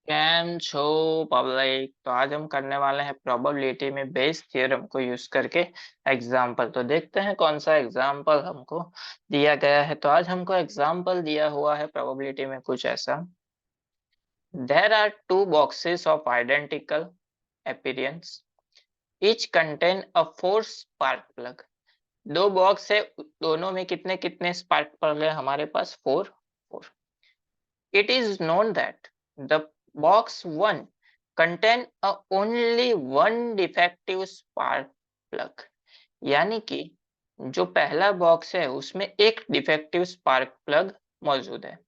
Cam छो public. तो आज हम करने वाले हैं प्रोबेबिलिटी में बेस थ्योरम को यूज करके एग्जाम्पल। तो देखते हैं कौन सा एग्जाम्पल हमको दिया गया है। तो आज हमको एग्जाम्पल दिया हुआ है प्रोबेबिलिटी में कुछ ऐसा। There are two boxes of identical appearance, each contain a 4 spark plug. दो बॉक्स है, दोनों में कितने कितने स्पार्क प्लग है हमारे पास? 4 4। It is known that the box 1 contain only one defective spark plug। यानी कि जो पहला बॉक्स है उसमें एक डिफेक्टिव स्पार्क प्लग मौजूद है।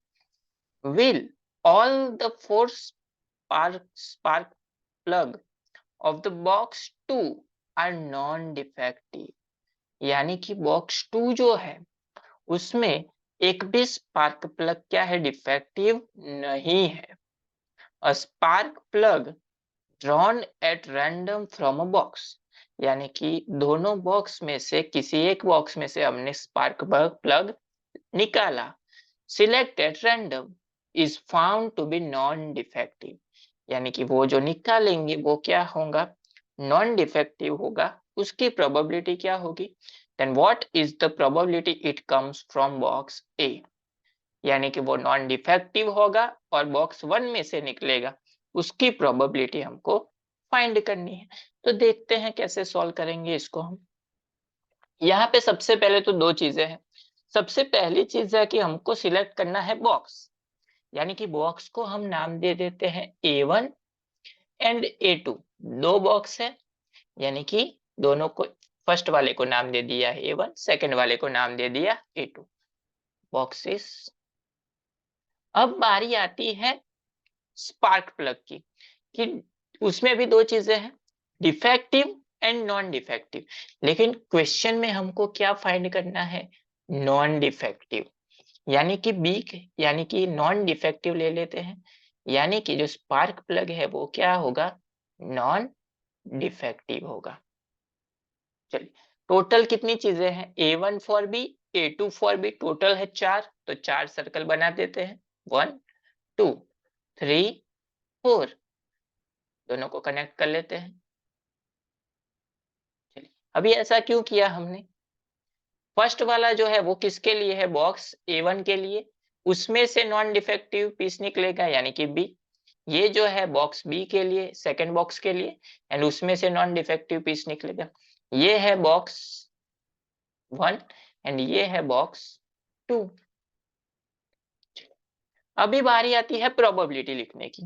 Will all the four spark plug of the box 2 are non-defective। यानी कि बॉक्स 2 जो है उसमें एक भी स्पार्क प्लग क्या है? डिफेक्टिव नहीं है। A spark plug drawn at random from a box. यानी कि दोनों बॉक्स में से किसी एक बॉक्स में से हमने स्पार्क प्लग निकाला। Select at random is found to be non defective. यानी कि वो जो निकालेंगे वो क्या होगा? नॉन डिफेक्टिव होगा। उसकी प्रोबेबिलिटी क्या होगी? Then what is the probability it comes from box A. यानी कि वो नॉन डिफेक्टिव होगा और बॉक्स 1 में से निकलेगा। उसकी प्रोबेबिलिटी हमको फाइंड करनी है। तो देखते हैं कैसे सॉल्व करेंगे इसको हम। यहाँ पे सबसे पहले तो दो चीजें हैं। सबसे पहली चीज है कि हमको सिलेक्ट करना है बॉक्स। यानी कि बॉक्स को हम नाम दे देते हैं A1 एंड A2। दो बॉक्स है, यानी कि दोनों को, फर्स्ट वाले को नाम दे दिया A1, सेकंड वाले को नाम दे दिया A2 बॉक्सेस। अब बारी आती है स्पार्क प्लग की, कि उसमें भी दो चीजें हैं, डिफेक्टिव एंड नॉन डिफेक्टिव। लेकिन क्वेश्चन में हमको क्या फाइंड करना है? Non defective. यानी कि बी, यानी कि नॉन डिफेक्टिव ले लेते हैं। यानी कि जो स्पार्क प्लग है वो क्या होगा? नॉन डिफेक्टिव होगा। चलिए, टोटल कितनी चीजें हैं? A1 for B, A2 for B, total है 4। तो 4 सर्कल बना देते हैं। 1 2 3 4। दोनों को कनेक्ट कर लेते हैं। चलिए, अभी ऐसा क्यों किया हमने? फर्स्ट वाला जो है वो किसके लिए है? बॉक्स A1 के लिए। उसमें से नॉन डिफेक्टिव पीस निकलेगा, यानी कि बी। ये जो है बॉक्स बी के लिए, सेकंड बॉक्स के लिए, एंड उसमें से नॉन डिफेक्टिव पीस निकलेगा। ये है बॉक्स 1 एंड ये है बॉक्स 2। अभी बारी आती है प्रोबेबिलिटी लिखने की।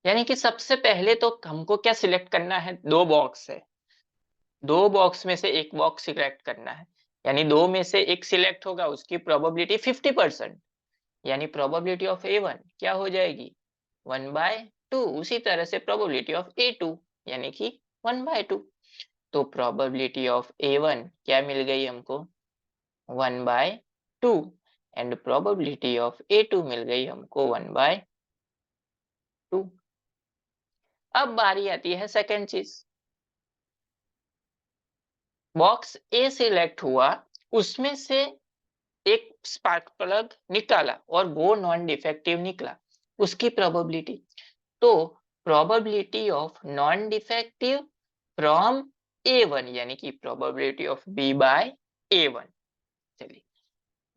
यानी कि सबसे पहले तो हमको क्या सिलेक्ट करना है? दो बॉक्स है, दो बॉक्स में से एक बॉक्स सिलेक्ट करना है। यानी दो में से एक सिलेक्ट होगा, उसकी प्रोबेबिलिटी 50%। यानी प्रोबेबिलिटी ऑफ A1 क्या हो जाएगी? 1/2। उसी तरह से प्रोबेबिलिटी ऑफ A2 यानी कि 1/2। तो प्रोबेबिलिटी ऑफ A1 क्या मिल गई हमको? 1/2। एंड प्रोबेबिलिटी ऑफ A2 मिल गई हमको 1/2। अब बारी आती है सेकंड चीज। बॉक्स ए सिलेक्ट हुआ, उसमें से एक स्पार्क प्लग निकाला और वो नॉन डिफेक्टिव निकला। उसकी प्रोबेबिलिटी, तो probability of non defective from A1 यानी कि probability of B bye A1। चलिए,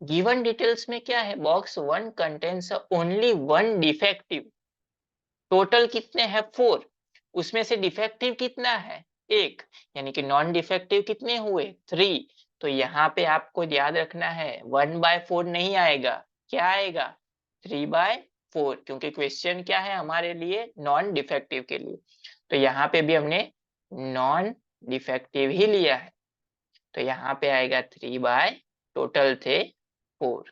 गिवन डिटेल्स में क्या है? Box 1 contains only one defective. Total कितने हैं? 4। उसमें से डिफेक्टिव कितना है? एक। यानी कि नॉन डिफेक्टिव कितने हुए? 3। तो यहाँ पे आपको याद रखना है 1/4 नहीं आएगा। क्या आएगा? 3/4, क्योंकि क्वेश्चन क्या है हमारे लिए? नॉन डिफेक्टिव के लिए। तो यहाँ पे भी हमने नॉन डिफेक्टिव ही लिया है। तो यहाँ पे आएगा 3/, टोटल थे 4।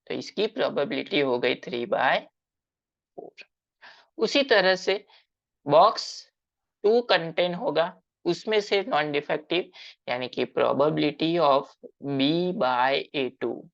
तो इसकी प्रोबेबिलिटी हो गई 3/4। उसी तरह से बॉक्स 2 कंटेन होगा, उसमें से नॉन डिफेक्टिव, यानी कि probability of B bye A2।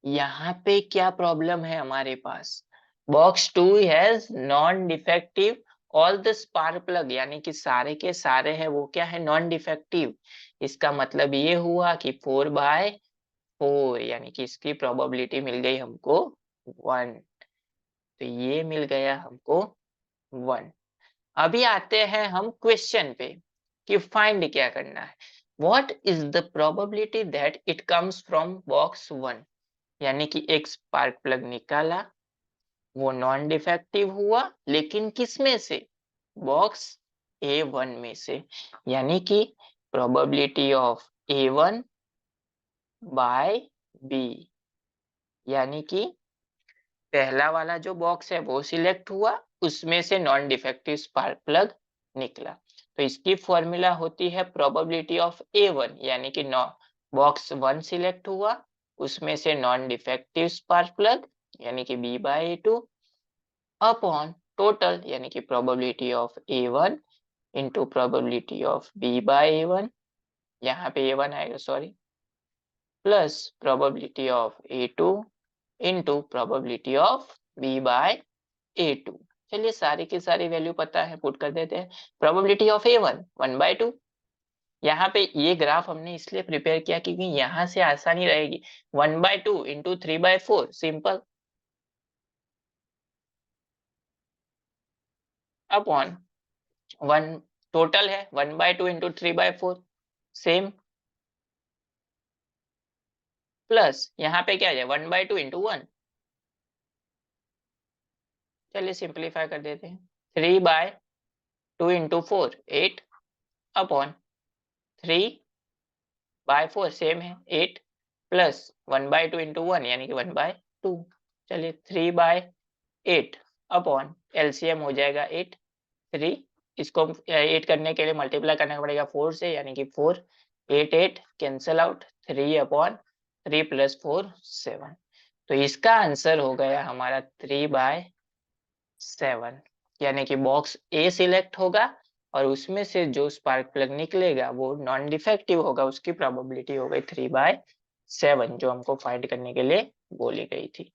यहाँ पे क्या प्रॉब्लम है हमारे पास? Box 2 has non defective all the spark plug, यानी कि सारे के सारे हैं वो क्या है? Non defective. इसका मतलब ये हुआ कि 4/4, यानी कि इसकी प्रोबेबिलिटी मिल गई हमको 1। तो ये मिल गया हमको 1। अभी आते हैं हम क्वेश्चन पे कि फाइंड क्या करना है। What is the probability that it comes from box 1, यानी कि एक स्पार्क प्लग निकाला, वो नॉन डिफेक्टिव हुआ, लेकिन किस में से? बॉक्स A1 में से। यानी कि probability of A1 bye B, यानी कि पहला वाला जो बॉक्स है वो सिलेक्ट हुआ, उसमें से नॉन डिफेक्टिव स्पार्क प्लग निकला। तो इसकी फॉर्मूला होती है प्रोबेबिलिटी ऑफ A1, यानी कि बॉक्स 1 सिलेक्ट हुआ, उसमें से नॉन डिफेक्टिव स्पार्क प्लग यानी कि B/A2 अपॉन टोटल, यानी कि probability of A1 into probability of B/A1, यहाँ पे A1 आएगा sorry, plus probability of A2 into probability of B/A2। चलिए सारी की सारी वैल्यू पता है, पुट कर देते हैं। Probability of A1 1/2। यहाँ पे ये ग्राफ हमने इसलिए प्रिपेयर किया क्योंकि यहाँ से आसानी रहेगी। 1/2 इंटू 3/4 सिंपल, अपॉन 1 टोटल है 1/2 इंटू 3/4 सेम, प्लस यहाँ पे क्या है 1/2 इंटू 1। चलिए सिंप्लीफाई कर देते हैं। 3/2 इंटू 4 8 अपॉन 3/4 सेम है 8, प्लस 1/2 इंटू 1 यानी कि 1/2। चलिए 3/8 अपॉन एलसीएम हो जाएगा 8 3, इसको 8 करने के लिए मल्टीप्लाई करना पड़ेगा 4 से, यानी कि 4 8 8 कैंसल आउट, 3 अपॉन 3 प्लस 4 7। तो इसका आंसर हो गया हमारा 3/7, यानी कि बॉक्स ए सिलेक्ट होगा और उसमें से जो स्पार्क प्लग निकलेगा वो नॉन डिफेक्टिव होगा, उसकी प्रोबेबिलिटी हो गई 3/7 जो हमको फाइंड करने के लिए बोली गई थी।